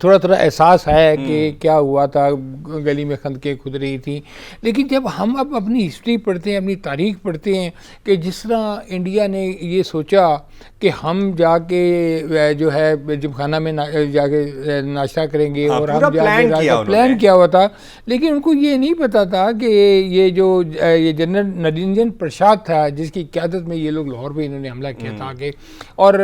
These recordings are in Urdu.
تھوڑا تھوڑا احساس ہے کہ کیا ہوا تھا، گلی میں خندقیں کھد رہی تھیں. لیکن جب ہم اب اپنی ہسٹری پڑھتے ہیں، اپنی تاریخ پڑھتے ہیں کہ جس طرح انڈیا نے یہ سوچا کہ ہم جا کے جو ہے جم خانہ میں جا کے ناشتہ کریں گے، اور ہم جا کے پلان کیا ہوا تھا. لیکن ان کو یہ نہیں پتا تھا کہ یہ جو یہ جنرل نرنجن پرساد تھا جس کی قیادت میں یہ لوگ لاہور پہ انہوں نے حملہ کیا تھا آگے، اور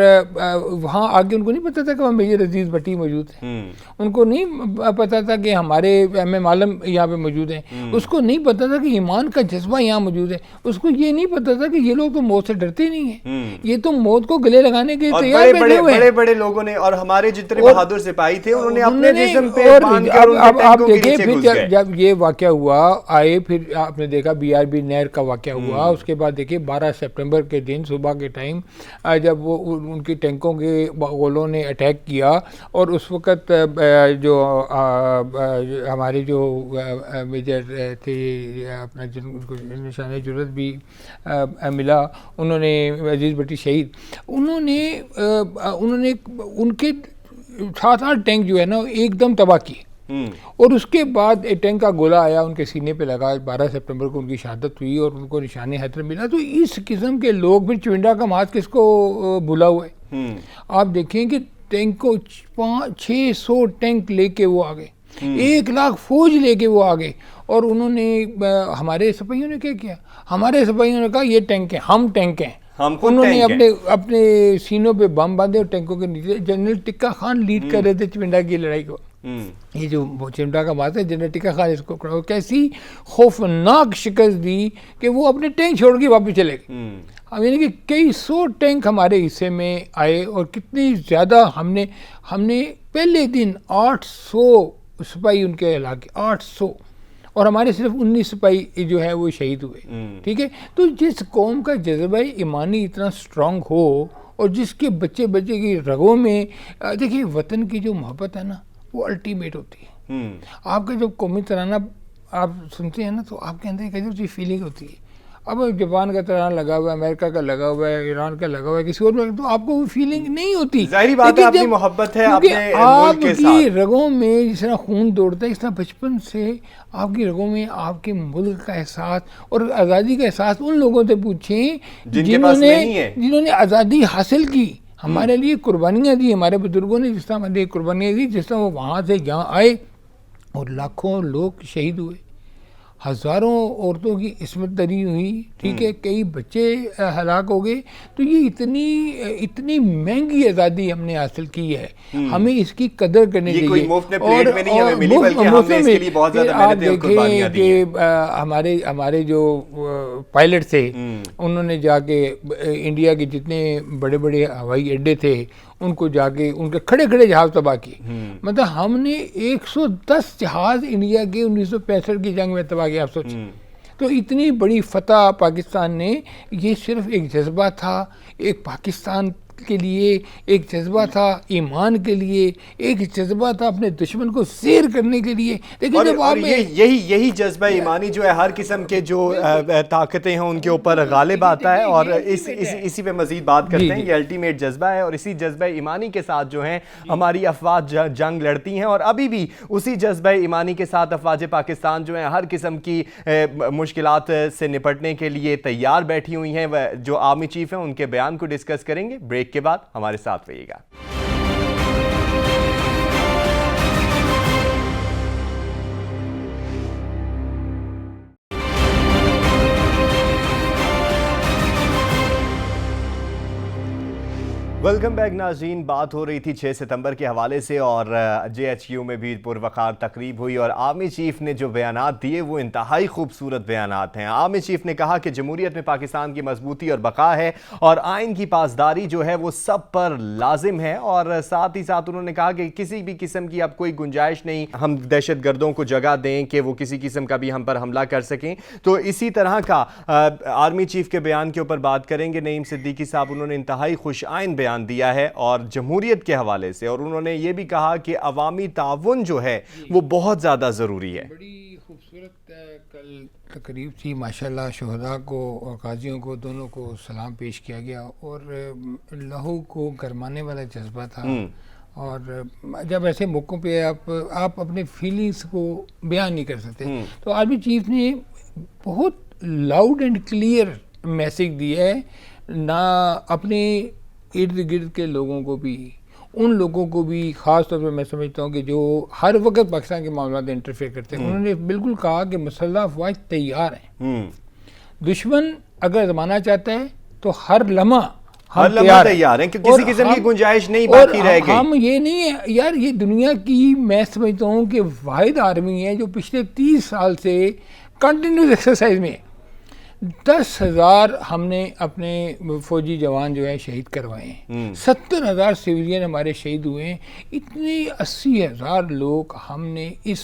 وہاں آگے ان کو نہیں پتا تھا کہ وہاں میجر عزیز بھٹی موجود ہیں، ان کو نہیں پتا تھا کہ ہمارے ایم ایم عالم یہاں پہ موجود ہیں، اس کو نہیں پتا تھا کہ ایمان کا جذبہ یہاں موجود ہے، اس کو یہ نہیں پتا تھا کہ یہ لوگ تو موت سے ڈرتے نہیں ہیں، یہ تو موت کو گلے لگانے کے تیار بیٹھے ہوئے ہیں. بڑے بڑے لوگوں نے اور ہمارے جتنے بہادر سپاہی تھے انہوں نے اپنے جسم پہ باندھ کر ان کے ٹینکوں کے نیچے گھس گئے. جب یہ واقعہ ہوا آئے، پھر آپ نے دیکھا بی آر بی نہر کا واقعہ ہوا، اس کے بعد دیکھیے 12 سپٹمبر کے دن صبح کے ٹائم جب وہ ان کی ٹینکوں کے غولوں نے اٹیک کیا، اور اس وقت جو ہمارے جو میجر تھے اپنا جن کو نشان جرت بھی ملا، انہوں نے عزیز بھٹی شہید، انہوں نے ان کے 7-8 ٹینک جو ہے نا ایک دم تباہ کیے، اور اس کے بعد ایک ٹینک کا گولہ آیا ان کے سینے پہ لگا. 12 سپٹمبر کو ان کی شہادت ہوئی اور ان کو نشان حیدر ملا. تو اس قسم کے لوگ، پھر چونڈا کا مارچ کس کو بھولا ہوا ہے؟ آپ دیکھیں کہ ٹینک کو 600 ٹینک لے کے وہ آگے، 1 لاکھ فوج لے کے وہ آگے، اور انہوں نے ہمارے سپاہیوں نے کیا کیا؟ ہمارے سپاہیوں نے کہا یہ ٹینک ہیں، ہم ٹینک ہیں. انہوں نے اپنے سینوں پہ بم باندھے اور ٹینکوں کے نیچے. جنرل ٹکا خان لیڈ کر رہے تھے چونڈا کی لڑائی کو. یہ جو چمٹا کا بات ہے، جنرل ٹکا خان اس کو کیسی خوفناک شکست دی کہ وہ اپنے ٹینک چھوڑ کے واپس چلے گئے. یعنی کہ کئی 100 ٹینک ہمارے حصے میں آئے، اور کتنی زیادہ ہم نے پہلے دن 800 سپاہی ان کے علاقے 800، اور ہمارے صرف 19 سپاہی جو ہے وہ شہید ہوئے. ٹھیک ہے، تو جس قوم کا جذبہ ایمانی اتنا سٹرونگ ہو، اور جس کے بچے کی رگوں میں دیکھیے وطن کی جو محبت ہے نا وہ الٹیمیٹ ہوتی ہے. آپ کا جب قومی ترانہ آپ سنتے ہیں نا تو آپ کے اندر ایک عجیب سی فیلنگ ہوتی ہے. اب جاپان کا ترانہ لگا ہوا ہے، امریکہ کا لگا ہوا ہے، ایران کا لگا ہوا ہے، کسی اور میں تو آپ کو وہ فیلنگ نہیں ہوتی. ظاہری بات ہے اپنی محبت ہے اپنے ملک کے ساتھ. آپ کی رگوں میں جس طرح خون دوڑتا ہے، اس طرح بچپن سے آپ کی رگوں میں آپ کے ملک کا احساس اور آزادی کا احساس ان لوگوں سے پوچھیں جنہوں نے آزادی حاصل کی، ہمارے لیے قربانیاں دی. ہمارے بزرگوں نے جس طرح ہمارے لیے قربانیاں دی، جس طرح وہ وہاں سے یہاں آئے اور لاکھوں لوگ شہید ہوئے، ہزاروں عورتوں کی عصمت دری ہوئی. ٹھیک ہے، کئی بچے ہلاک ہو گئے. تو یہ اتنی مہنگی آزادی ہم نے حاصل کی ہے، ہمیں اس کی قدر کرنی چاہیے. کوئی مفت پلیٹ میں نہیں ہمیں ملی، بلکہ ہم نے اس کے لیے بہت زیادہ محنتیں اور قربانیاں دی ہیں. کہ ہمارے جو پائلٹ تھے انہوں نے جا کے انڈیا کے جتنے بڑے بڑے ہوائی اڈے تھے ان کو جا کے ان کے کھڑے جہاز تباہ کیے. مطلب ہم نے 110 جہاز انڈیا کے 1965 کی جنگ میں تباہ کیا. آپ سوچیں تو اتنی بڑی فتح پاکستان نے. یہ صرف ایک جذبہ تھا، ایک پاکستان کے لیے ایک جذبہ تھا، ایمان کے لیے ایک جذبہ تھا، اپنے دشمن کو سیر کرنے کے لیے. لیکن جب آپ یہی جذبہ ایمانی جو ہے ہر قسم کے جو طاقتیں ہیں ان کے اوپر غالب آتا ہے، اور اسی پہ مزید بات کرتے ہیں. یہ الٹیمیٹ جذبہ ہے، اور اسی جذبہ ایمانی کے ساتھ جو ہیں ہماری افواج جنگ لڑتی ہیں، اور ابھی بھی اسی جذبہ ایمانی کے ساتھ افواج پاکستان جو ہیں ہر قسم کی مشکلات سے نپٹنے کے لیے تیار بیٹھی ہوئی ہیں. جو آرمی چیف ہیں ان کے بیان کو ڈسکس کریں گے بریک کے بعد. ہمارے ساتھ رہیے گا. ویلکم بیک ناظرین. بات ہو رہی تھی 6 ستمبر کے حوالے سے، اور جے ایچ یو میں بھی پروقار تقریب ہوئی، اور آرمی چیف نے جو بیانات دیے وہ انتہائی خوبصورت بیانات ہیں. آرمی چیف نے کہا کہ جمہوریت میں پاکستان کی مضبوطی اور بقا ہے، اور آئین کی پاسداری جو ہے وہ سب پر لازم ہے، اور ساتھ ہی ساتھ انہوں نے کہا کہ کسی بھی قسم کی اب کوئی گنجائش نہیں ہم دہشت گردوں کو جگہ دیں کہ وہ کسی قسم کا بھی ہم پر حملہ کر سکیں. تو اسی طرح کا آرمی چیف کے بیان کے اوپر بات کریں گے. نعیم صدیقی صاحب، انہوں نے انتہائی خوش آئین بیان دیا ہے اور جمہوریت کے حوالے سے، اور انہوں نے یہ بھی کہا کہ عوامی تعاون جو ہے وہ بہت زیادہ ضروری ہے. بڑی خوبصورت کل تقریب تھی ماشاءاللہ. شہداء کو اور غازیوں کو دونوں کو سلام پیش کیا گیا، اور لہو کو گرمانے والا جذبہ تھا. اور جب ایسے موقعوں پہ آپ اپنے فیلنگس کو بیان نہیں کر سکتے. تو آرمی چیف نے بہت لاؤڈ اینڈ کلیئر میسج دیا ہے, نہ اپنے ارد گرد کے لوگوں کو بھی, ان لوگوں کو بھی خاص طور پہ میں سمجھتا ہوں کہ جو ہر وقت پاکستان کے معاملات میں انٹرفیئر کرتے ہیں, انہوں نے بالکل کہا کہ مسلح افواج تیار ہیں, دشمن اگر زمانہ چاہتا ہے تو ہر لمحہ ہم تیار ہیں, کہ کسی قسم کی گنجائش نہیں باقی رہ گئی. ہم یہ نہیں ہے یار, یہ دنیا کی میں سمجھتا ہوں کہ واحد آرمی ہے جو پچھلے 30 سال سے کنٹینیوس ایکسرسائز میں 10,000 ہم نے اپنے فوجی جوان جو ہیں شہید کروائے ہیں, 70,000 سویلین ہمارے شہید ہوئے ہیں, اتنے 80,000 لوگ ہم نے اس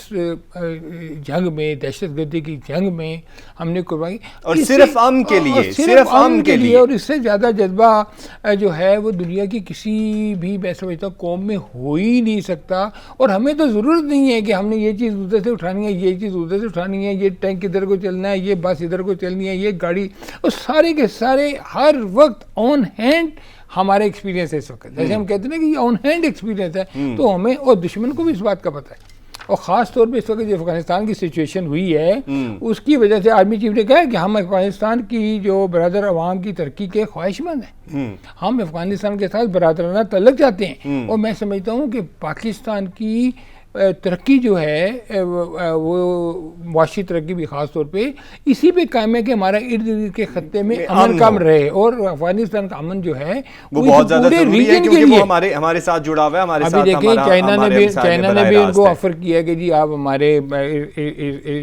جنگ میں, دہشت گردی کی جنگ میں ہم نے قربانی, اور صرف امن کے لیے, صرف امن کے لیے. اور اس سے زیادہ جذبہ جو ہے وہ دنیا کی کسی بھی میں سمجھتا ہوں قوم میں ہو ہی نہیں سکتا. اور ہمیں تو ضرورت نہیں ہے کہ ہم نے یہ چیز ادھر سے اٹھانی ہے, یہ چیز ادھر سے اٹھانی ہے, یہ ٹینک ادھر کو چلنا ہے, یہ بس ادھر کو چلنی ہے, یہ گاڑی, اور سارے کے سارے ہر وقت آن ہینڈ ہمارے ایکسپیرینس ہے اس وقت. جیسے ہم کہتے ہیں کہ یہ آن ہینڈ ایکسپیرینس ہے, تو ہمیں اور دشمن کو بھی اس بات کا پتہ ہے. اور خاص طور پہ اس وقت جو افغانستان کی سچویشن ہوئی ہے اس کی وجہ سے آرمی چیف نے کہا کہ ہم افغانستان کی جو برادر عوام کی ترقی کے خواہش مند ہیں, ہم افغانستان کے ساتھ برادرانہ تعلق چاہتے ہیں. اور میں سمجھتا ہوں کہ پاکستان کی ترقی جو ہے وہ معاشی ترقی بھی خاص طور پہ اسی پہ قائم ہے کہ ہمارا ارد گرد کے خطے میں امن کم رہے, اور افغانستان کا امن جو ہے وہ بہت زیادہ ضروری ہے کیونکہ وہ ہمارے ساتھ جڑا ہوا ہے, ہمارے ساتھ. ابھی دیکھیں چائنا نے بھی ان کو آفر کیا کہ جی آپ ہمارے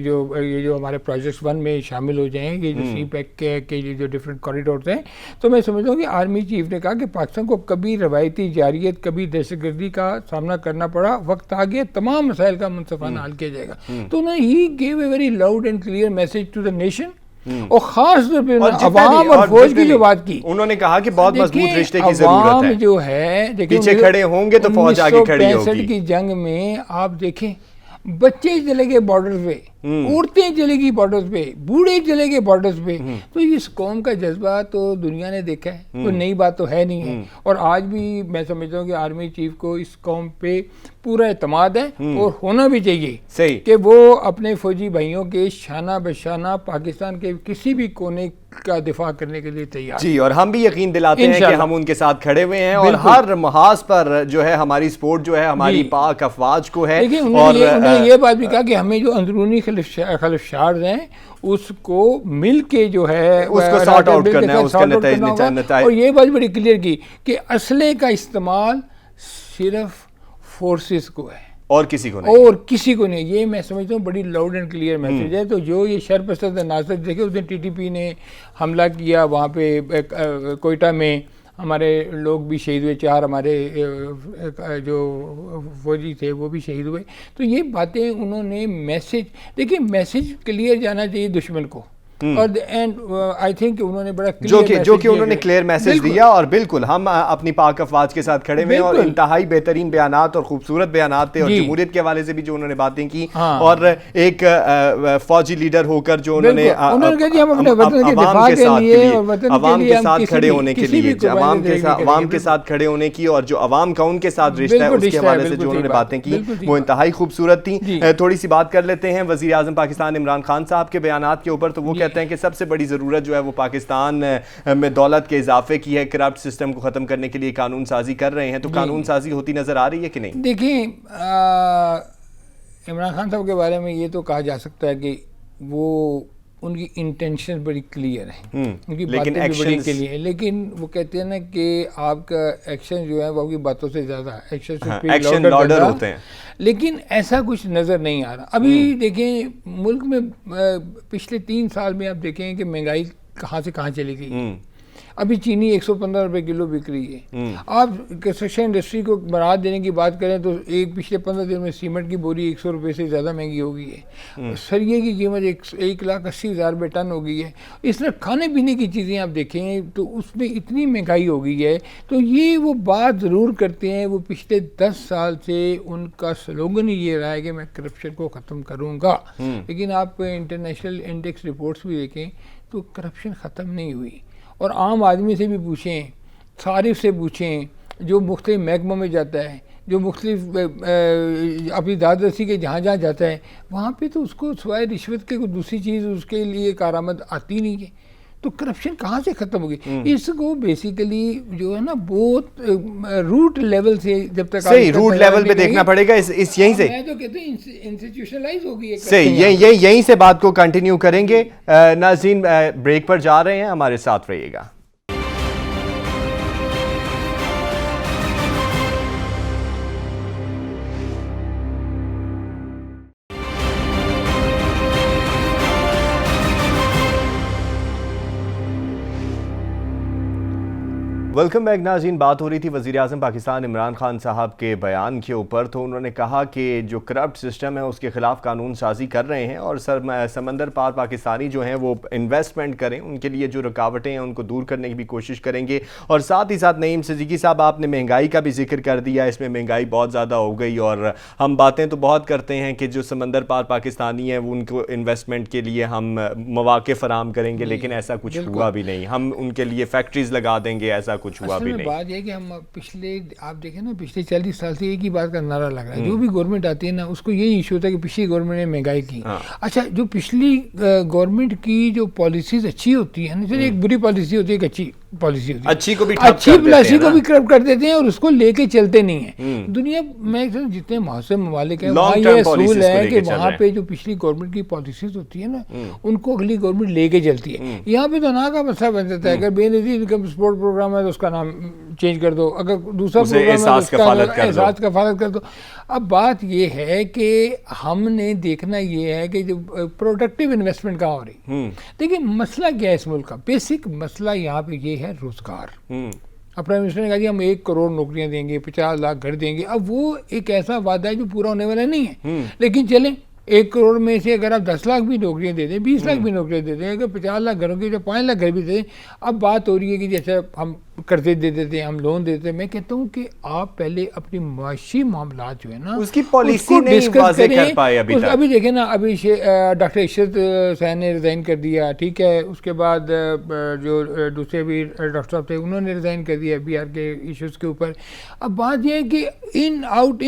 جو ہمارے پروجیکٹ 1 میں شامل ہو جائیں, یہ جو سی پیک کے جو ڈفرینٹ کوریڈورز ہیں. تو میں سمجھتا ہوں کہ آرمی چیف نے کہا کہ پاکستان کو کبھی روایتی جارحیت, کبھی دہشت گردی کا سامنا کرنا پڑا, وقت آ گیا تمام مسائل کا منصفانہ حل کیا جائے گا. تو انہوں نے ہی give a very loud and clear message to the nation, اور خاص طور پہ عوام اور فوج کی جو بات کی, انہوں نے کہا کہ بہت مضبوط رشتے کی ضرورت ہے. عوام جو ہے پیچھے کھڑے ہوں گے تو فوج آگے کھڑی ہوگی. 1965 کی جنگ میں آپ دیکھیں, بچے چلے گئے بارڈر پہ, عورتیں چلے گی بارڈرز پہ, بوڑھے چلے گئے بارڈرز پہ. تو اس قوم کا جذبہ تو دنیا نے دیکھا ہے, کوئی نئی بات تو ہے نہیں ہے. اور آج بھی میں سمجھتا ہوں کہ آرمی چیف کو اس قوم پہ پورا اعتماد ہے, اور ہونا بھی چاہیے کہ وہ اپنے فوجی بھائیوں کے شانہ بشانہ پاکستان کے کسی بھی کونے کا دفاع کرنے کے لیے تیار. جی, اور ہم بھی یقین دلاتے ہیں کہ ہم ان کے ساتھ کھڑے ہوئے ہیں, اور ہر محاذ پر جو ہے ہماری سپورٹ جو ہے ہماری پاک افواج کو ہے. اور انہوں نے یہ بات بھی کہا کہ ہمیں جو اندرونی خلفشار ہیں اس کو مل کے جو ہے اس کو سارٹ آؤٹ کرنا ہے, اس کا نتائج. اور یہ بات بڑی کلیئر کی کہ اسلحے کا استعمال صرف فورسز کو ہے, اور کسی کو نہیں. یہ میں سمجھتا ہوں بڑی لاؤڈ اینڈ کلیئر میسج ہے. تو جو یہ شرپسند عناصر دیکھے, اس دن ٹی ٹی پی نے حملہ کیا وہاں پہ کوئٹہ میں, ہمارے لوگ بھی شہید ہوئے, 4 ہمارے جو فوجی تھے وہ بھی شہید ہوئے. تو یہ باتیں انہوں نے میسج, دیکھیں میسج کلیئر جانا چاہیے دشمن کو, اور اینڈ آئی تھنک انہوں نے بڑا جو کہ انہوں نے کلیئر میسج دیا. اور بالکل ہم اپنی پاک افواج کے ساتھ کھڑے ہوئے ہیں, اور انتہائی بہترین بیانات اور خوبصورت بیانات تھے, اور جمہوریت کے حوالے سے بھی جو انہوں نے باتیں کی, اور ایک فوجی لیڈر ہو کر جو انہوں نے عوام کے ساتھ کھڑے ہونے کے لیے, عوام کے ساتھ کھڑے ہونے کی, اور جو عوام کا ان کے ساتھ رشتہ ہے اس کے حوالے سے جو انہوں نے باتیں کی وہ انتہائی خوبصورت تھیں. تھوڑی سی بات کر لیتے ہیں وزیر اعظم پاکستان عمران خان صاحب کے بیانات کے اوپر. تو وہ کہتے ہیں کہ سب سے بڑی ضرورت جو ہے وہ پاکستان میں دولت کے اضافے کی ہے, کرپٹ سسٹم کو ختم کرنے کے لیے قانون سازی کر رہے ہیں. تو قانون سازی ہوتی نظر آ رہی ہے کہ نہیں؟ دیکھیں عمران خان صاحب کے بارے میں یہ تو کہا جا سکتا ہے کہ وہ ان کی انٹینشن بڑی کلیئر ہے, ان کی باتیں بھی بڑی کلیئر ہے, لیکن وہ کہتے ہیں نا کہ آپ کا ایکشن جو ہے وہ آپ کی باتوں سے زیادہ ایکشن لاؤڈر ہوتے ہیں, لیکن ایسا کچھ نظر نہیں آ رہا. ابھی دیکھیں ملک میں پچھلے 3 سال میں آپ دیکھیں کہ مہنگائی کہاں سے کہاں چلی گئی. ابھی چینی 115 روپے کلو بک رہی ہے. آپ کنسٹرکشن انڈسٹری کو برات دینے کی بات کریں تو پچھلے 15 دن میں سیمنٹ کی بوری 100 روپے سے زیادہ مہنگی ہو گئی ہے. سریے کی قیمت 1,80,000 روپے ٹن ہو گئی ہے. اس طرح کھانے پینے کی چیزیں آپ دیکھیں تو اس میں اتنی مہنگائی ہو گئی ہے. تو یہ وہ بات ضرور کرتے ہیں, وہ پچھلے 10 سال سے ان کا سلوگن ہی یہ رہا ہے کہ میں کرپشن کو ختم کروں گا. لیکن آپ انٹرنیشنل انڈیکس رپورٹس بھی دیکھیں تو کرپشن ختم نہیں ہوئی. اور عام آدمی سے بھی پوچھیں, صارف سے پوچھیں, جو مختلف محکموں میں جاتا ہے, جو مختلف اپنی دادرسی کے جہاں جہاں جاتا ہے وہاں پہ تو اس کو سوائے رشوت کے کوئی دوسری چیز اس کے لیے کارآمد آتی نہیں ہے. تو کرپشن کہاں سے ختم ہوگی؟ اس کو بیسیکلی جو ہے نا بہت روٹ لیول سے جب تک صحیح روٹ لیول پہ دیکھنا پڑے گا. اس یہیں سے میں تو کہتے ہیں انسٹیٹیوشنلائز ہو گئی ہے. صحیح یہیں سے بات کو کنٹینیو کریں گے. ناظرین بریک پر جا رہے ہیں, ہمارے ساتھ رہیے گا. ویلکم بیک ناظرین. بات ہو رہی تھی وزیر اعظم پاکستان عمران خان صاحب کے بیان کے اوپر. تو انہوں نے کہا کہ جو کرپٹ سسٹم ہے اس کے خلاف قانون سازی کر رہے ہیں اور سمندر پار پاکستانی جو ہیں وہ انویسٹمنٹ کریں, ان کے لیے جو رکاوٹیں ہیں ان کو دور کرنے کی بھی کوشش کریں گے. اور ساتھ ہی ساتھ نعیم صدیقی صاحب آپ نے مہنگائی کا بھی ذکر کر دیا. اس میں مہنگائی بہت زیادہ ہو گئی اور ہم باتیں تو بہت کرتے ہیں کہ جو سمندر پار پاکستانی ہیں وہ ان کو انویسٹمنٹ کے لیے ہم مواقع فراہم کریں گے, لیکن ایسا کچھ ہوا بھی نہیں. ہم ان کے لیے فیکٹریز لگا دیں گے, ایسا کچھ ہوا بھی نہیں. بات یہ کہ ہم پچھلے آپ دیکھیں نا پچھلے 40 سال سے ایک ہی بات کا نعرہ لگ رہا ہے. جو بھی گورنمنٹ آتی ہے نا اس کو یہی ایشو ہوتا ہے کہ پچھلی گورنمنٹ نے مہنگائی کی. اچھا جو پچھلی گورنمنٹ کی جو پالیسیز اچھی ہوتی ہیں نا, ایک بری پالیسی ہوتی ہے, ایک اچھی پالیسی ہوتی ہے, اچھی کو بھی پالیسی کو بھی کرپٹ کر دیتے ہیں اور اس کو لے کے چلتے نہیں ہیں. دنیا میں جتنے معاصر ممالک ہیں وہاں یہ اصول ہے کہ وہاں پہ جو پچھلی گورنمنٹ کی پالیسیز ہوتی ہے نا ان کو اگلی گورنمنٹ لے کے چلتی ہے. یہاں پہ تو نا کا مسئلہ بن جاتا ہے. اگر بے نظیر انکم سپورٹ پروگرام ہے تو اس کا نام چینج کر دو, اگر دوسرا پروگرام ہے تو اس کا احساس کفالت کر دو. اب بات یہ ہے کہ ہم نے دیکھنا یہ ہے کہ جو پروڈکٹیو انویسٹمنٹ کہاں ہو رہی. دیکھیں مسئلہ کیا ہے اس ملک کا, بیسک مسئلہ یہاں پہ یہ ہے روزگار. اب پرائم منسٹر نے کہا جی ہم 1 کروڑ نوکریاں دیں گے, 50 لاکھ گھر دیں گے. اب وہ ایک ایسا وعدہ ہے جو پورا ہونے والا نہیں ہے, لیکن چلیں 1 کروڑ میں سے اگر آپ 10 لاکھ بھی نوکریاں دے دیں, 20 لاکھ بھی نوکریاں دے دیں, اگر 50 لاکھ گھروں کی جو 5 لاکھ گھر بھی دے دیں. اب بات ہو رہی ہے کہ جیسے ہم قرضے دے دیتے ہیں, ہم لون دیتے ہیں. میں کہتا ہوں کہ آپ پہلے اپنی معاشی معاملات جو ہے نا اس کی پالیسی نہیں واضح کر پائے ابھی تک. ابھی دیکھیں نا, ابھی ڈاکٹر عشرت حسین نے ریزائن کر دیا, ٹھیک ہے. اس کے بعد جو دوسرے بھی ڈاکٹر صاحب تھے انہوں نے ریزائن کر دیا بی آر کے ایشوز کے اوپر. اب بات یہ ہے کہ ان آؤٹ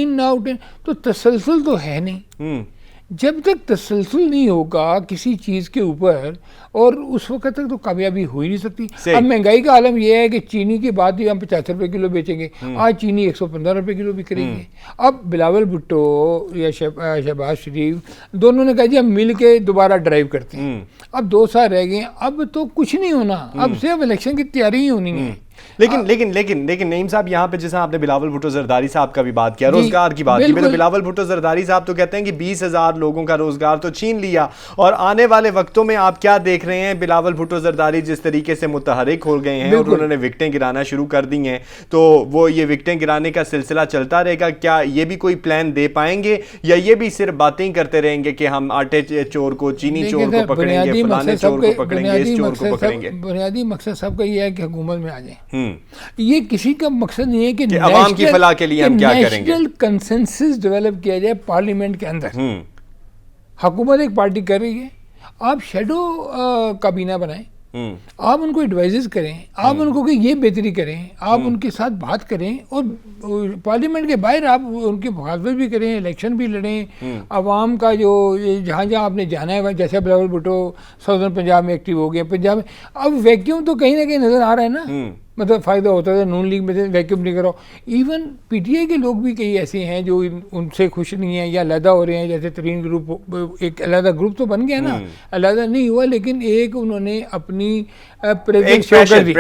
تو تسلسل تو ہے نہیں. جب تک تسلسل نہیں ہوگا کسی چیز کے اوپر اور اس وقت تک تو کامیابی ہو ہی نہیں سکتی. اب مہنگائی کا عالم یہ ہے کہ چینی کی بات ہی ہم 85 روپے کلو بیچیں گے, آج چینی 115 روپے کلو بھی کریں گے. اب بلاول بھٹو یا شہباز شریف دونوں نے کہا جی ہم مل کے دوبارہ ڈرائیو کرتے ہیں. اب 2 سال رہ گئے, اب تو کچھ نہیں ہونا, اب صرف الیکشن کی تیاری ہی ہونی ہے. لیکن نعیم صاحب یہاں پہ جیسا آپ نے بلاول بھٹو زرداری صاحب کا بھی بات کیا, روزگار کی بات کی. بلاول بھٹو زرداری صاحب تو کہتے ہیں کہ 20,000 لوگوں کا روزگار تو چھین لیا, اور آنے والے وقتوں میں آپ کیا دیکھ رہے ہیں, بلاول بھٹو زرداری جس طریقے سے متحرک ہو گئے ہیں اور انہوں نے وکٹیں گرانا شروع کر دی ہیں, تو وہ یہ وکٹیں گرانے کا سلسلہ چلتا رہے گا. کیا یہ بھی کوئی پلان دے پائیں گے یا یہ بھی صرف باتیں کرتے رہیں گے کہ ہم آٹے چور کو, چینی چور کو پکڑیں گے, فلانے چور کو پکڑیں گے, اس چور کو پکڑیں گے. بنیادی مقصد سب کا یہ ہے کہ حکومت میں آ جائیں. یہ کسی کا مقصد نہیں ہے کہ عوام کی فلاح کے لیے ہم کیا کریں گے. نیشنل کنسنسس ڈیولپ کیا جائے پارلیمنٹ کے اندر. حکومت ایک پارٹی کر رہی ہے, آپ شیڈو کابینہ بنائیں, آپ ان کو ایڈوائزز کریں, آپ ان کو کہ یہ بہتری کریں, آپ ان کے ساتھ بات کریں, اور پارلیمنٹ کے باہر آپ ان کی مخالفت بھی کریں, الیکشن بھی لڑیں. عوام کا جو جہاں جہاں آپ نے جانا ہے, جیسے بلاول بھٹو ساؤدرن پنجاب میں ایکٹیو ہو گئے, پنجاب میں اب ویکیوم تو کہیں نہ کہیں نظر آ رہا ہے نا. مطلب فائدہ ہوتا ہے, نون لیگ میں ویکیوم نہیں کرو. ایون پی ٹی آئی کے لوگ بھی کئی ایسے ہیں جو ان سے خوش نہیں ہیں یا علیحدہ ہو رہے ہیں. جیسے ترین گروپ, ایک علیحدہ گروپ تو بن گیا نا, علیحدہ نہیں ہوا, لیکن ایک انہوں نے اپنی پریزنس شو کر دی.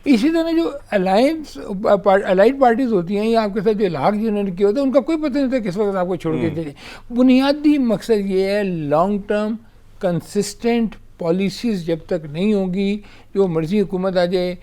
اسی طرح جو الائڈ پارٹیز ہوتی ہیں یا آپ کے ساتھ جو الحاق جنہوں نے کیا ہوتا ہے, ان کا کوئی پتہ نہیں ہوتا کس وقت آپ کو چھوڑ کے چلے. بنیادی مقصد یہ ہے لانگ ٹرم کنسسٹنٹ پالیسیز جب تک نہیں ہوں گی, جو مرضی حکومت آ جائے.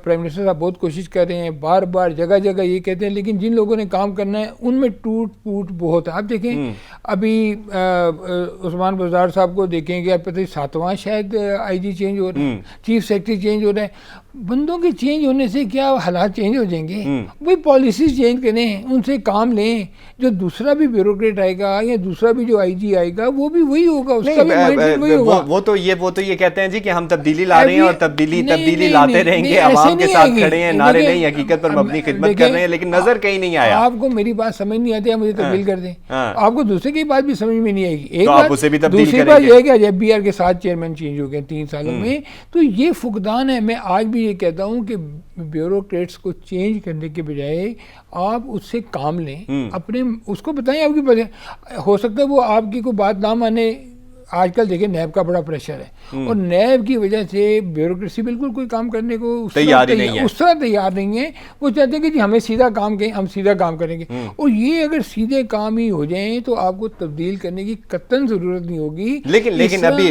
پرائم منسٹر صاحب بہت کوشش کر رہے ہیں, بار بار جگہ جگہ یہ کہتے ہیں, لیکن جن لوگوں نے کام کرنا ہے ان میں ٹوٹ پوٹ بہت ہے. آپ دیکھیں ابھی عثمان بزدار صاحب کو دیکھیں گے, پتہ 7واں شاید آئی جی چینج ہو رہا ہے, چیف سیکرٹری چینج ہو رہا ہے. بندوں کے چینج ہونے سے کیا حالات چینج ہو جائیں گے؟ وہی پالیسیز چینج کریں, ان سے کام لیں. جو دوسرا بھی بیوروکریٹ آئے گا یا دوسرا بھی جو آئی جی آئے گا وہ بھی وہی ہوگا, اس کا بھی وہ تو یہ کہتے ہیں جی کہ ہم تبدیلی لا رہے ہیں اور تبدیلی لاتے رہیں گے. عوام کے ساتھ کھڑے ہیں, نعرے نہیں, حقیقت پر مبنی خدمت کر رہے ہیں, لیکن نظر کہیں نہیں آیا. آپ کو میری بات سمجھ نہیں آتی, مجھے تبدیل کر دیں. آپ کو دوسرے کی بات بھی سمجھ میں نہیں آئے گی. ایک بات دوسری بات یہ ہے کہ جب BR کے 7 چیئرمین چینج ہو گئے 3 سالوں میں, تو یہ فقدان ہے. میں آج بھی یہ کہتا ہوں کہ بیوروکریٹس کو چینج کرنے کے بجائے آپ اس سے کام لیں, اپنے اس کو بتائیں. آپ کی ہو سکتا ہے وہ آپ کی کوئی بات نہ مانے. آج کل دیکھیں نیب کا بڑا پریشر ہے, اور نیب کی وجہ سے بیوروکریسی بالکل کوئی کام کرنے کو اس طرح تیار نہیں ہے. وہ چاہتے ہیں کہ جی ہمیں سیدھا کام کہیں, ہم سیدھا کام کریں گے. اور یہ اگر سیدھے کام ہی ہو جائیں تو آپ کو تبدیل کرنے کی قطعاً ضرورت نہیں ہوگی.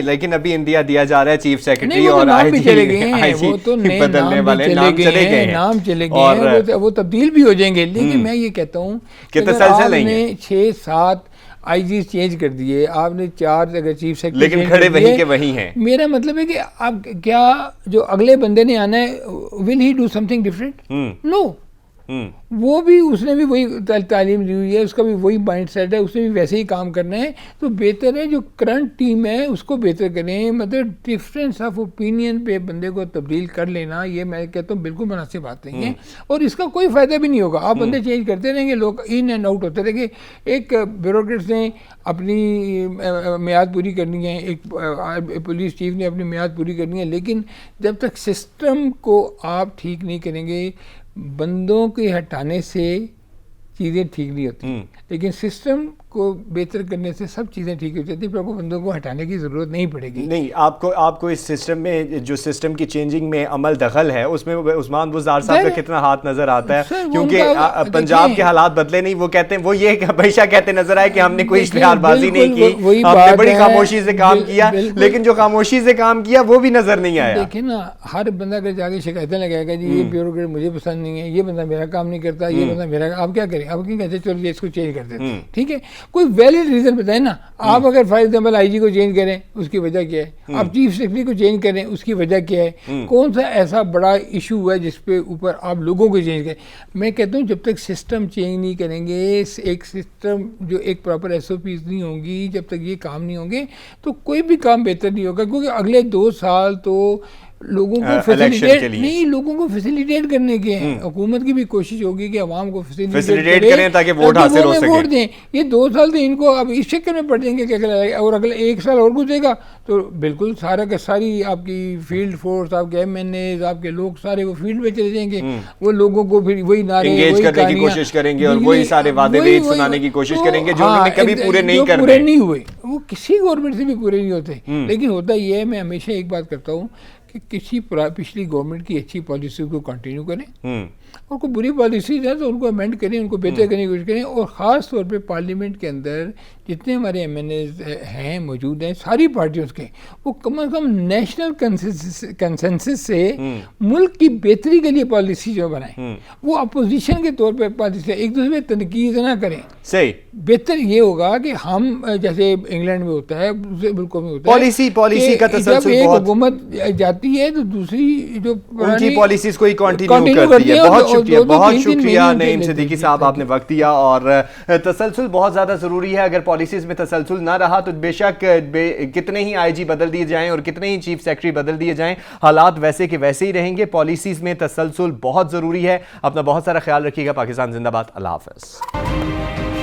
لیکن ابھی انڈیا دیا جا رہا ہے چیف سیکرٹری اور نام بھی چلے گئے ہیں, وہ تو نام چلے گئے ہیں, نام چلے گئے ہیں, وہ تبدیل بھی ہو جائیں گے. لیکن میں یہ کہتا ہوں کہ آپ نے 6-7 IG چینج کر دیے, آپ نے 4 اگر چیف سیکرٹری, لیکن کھڑے وہیں کے وہیں ہیں. میرا مطلب ہے کہ آپ کیا جو اگلے بندے نے آنا ہے, will he do something different? No. وہ بھی اس نے بھی وہی تعلیم دی ہوئی ہے, اس کا بھی وہی مائنڈ سیٹ ہے, اس نے بھی ویسے ہی کام کرنا ہے. تو بہتر ہے جو کرنٹ ٹیم ہے اس کو بہتر کریں. مطلب ڈفرینس آف اوپینین پہ بندے کو تبدیل کر لینا, یہ میں کہتا ہوں بالکل مناسب بات نہیں ہے, اور اس کا کوئی فائدہ بھی نہیں ہوگا. آپ بندے چینج کرتے رہیں گے, لوگ ان اینڈ آؤٹ ہوتے رہیں گے. ایک بیوروکریٹس نے اپنی میعاد پوری کرنی ہے, ایک پولیس چیف نے اپنی میعاد پوری کرنی ہے, لیکن جب تک سسٹم کو آپ ٹھیک نہیں کریں گے, بندوں کے ہٹانے سے چیزیں ٹھیک نہیں ہوتی, لیکن سسٹم کو بہتر کرنے سے سب چیزیں ٹھیک ہو جاتی ہیں. پر کو بندوں کو ہٹانے کی ضرورت نہیں پڑے گی. نہیں, آپ کو اس سسٹم میں جو سسٹم کی چینجنگ میں عمل دخل ہے اس میں عثمان بزدار صاحب کا کتنا ہاتھ نظر آتا ہے, کیونکہ پنجاب کے حالات بدلے نہیں. وہ کہتے ہیں, وہ یہ ہمیشہ کہتے نظر آئے کہ ہم نے کوئی اشتہار بازی نہیں کی, ہم نے بڑی خاموشی سے کام کیا, لیکن جو خاموشی سے کام کیا وہ بھی نظر نہیں آیا. دیکھیں نا, ہر بندہ اگر جا کے شکایتیں لگائے گا, جی یہ بیوروکریٹ مجھے پسند نہیں ہے, یہ بندہ میرا کام نہیں کرتا, یہ بندہ میرا, آپ کیا کریں؟ آپ کیوں کہتے ہیں چلو اس کو چینج کر دیتے ہیں؟ ٹھیک ہے, کوئی ویلڈ بتائیں نا. آپ اگر فار ایگزامپل IG کو چینج کریں, اس کی وجہ کیا ہے؟ آپ چیف سیکرٹری کو چینج کریں, اس کی وجہ کیا ہے؟ کون سا ایسا بڑا ایشو ہے جس پہ اوپر آپ لوگوں کو چینج کریں؟ میں کہتا ہوں جب تک سسٹم چینج نہیں کریں گے, ایک سسٹم جو ایک پراپر SOPs نہیں ہوں گی, جب تک یہ کام نہیں ہوں گے تو کوئی بھی کام بہتر نہیں ہوگا. کیونکہ اگلے 2 سال تو لوگوں کو فیسیلیٹیٹ نہیں, لوگوں کو فیسیلیٹیٹ کرنے کے ہیں. حکومت کی بھی کوشش ہوگی کہ عوام کو فیسیلیٹیٹ کریں تاکہ ووٹ حاصل ہو سکے. ووٹ دیں. یہ 2 سال تو ان کو اب اس چکر میں پڑ جائیں گے کہ اور اگلے 1 سال اور گزرے گا تو بالکل سارا کا ساری آپ کی فیلڈ فورس, آپ کے MNAs, آپ کے لوگ سارے وہ فیلڈ میں چلے جائیں گے. وہ لوگوں کو پھر وہی نعرے انگیج کرنے کی کوشش کریں گے اور وہی سارے وعدے سنانے کی کوشش کریں گے جو انہوں نے کبھی پورے نہیں ہوئے. وہ کسی گورنمنٹ سے بھی پورے نہیں ہوتے. لیکن ہوتا یہ ہے, میں ہمیشہ ایک بات کرتا ہوں کہ کسی پچھلی گورنمنٹ کی اچھی پالیسی کو کنٹینیو کریں, اور کوئی بری پالیسیز ہیں تو ان کو امینڈ کریں, ان کو بہتر کرنے کی کوشش کریں. اور خاص طور پہ پارلیمنٹ کے اندر جتنے ہمارے MNAs ہیں موجود ہیں ساری پارٹیوں کے, وہ کم از کم نیشنل کنسنسس سے ملک کی بہتری کے لیے پالیسی جو بنائیں. وہ اپوزیشن کے طور پہ پالیسی ایک دوسرے پہ تنقید نہ کریں. صحیح. بہتر یہ ہوگا کہ ہم جیسے انگلینڈ میں ہوتا ہے, دوسرے ملکوں میں ہوتا ہے, پالیسی کا تسلسل, جب ایک حکومت جاتی ہے تو دوسری جو ان کی پالیسیز کو ہی کنٹینیو کرتی ہے. بہت شکریہ نعیم صدیقی صاحب, آپ نے وقت دیا. اور تسلسل بہت زیادہ ضروری ہے. اگر پالیسیز میں تسلسل نہ رہا تو بے شک کتنے ہی IG بدل دیے جائیں اور کتنے ہی چیف سیکرٹری بدل دیے جائیں, حالات ویسے کے ویسے ہی رہیں گے. پالیسیز میں تسلسل بہت ضروری ہے. اپنا بہت سارا خیال رکھیے گا. پاکستان زندہ باد. اللہ حافظ.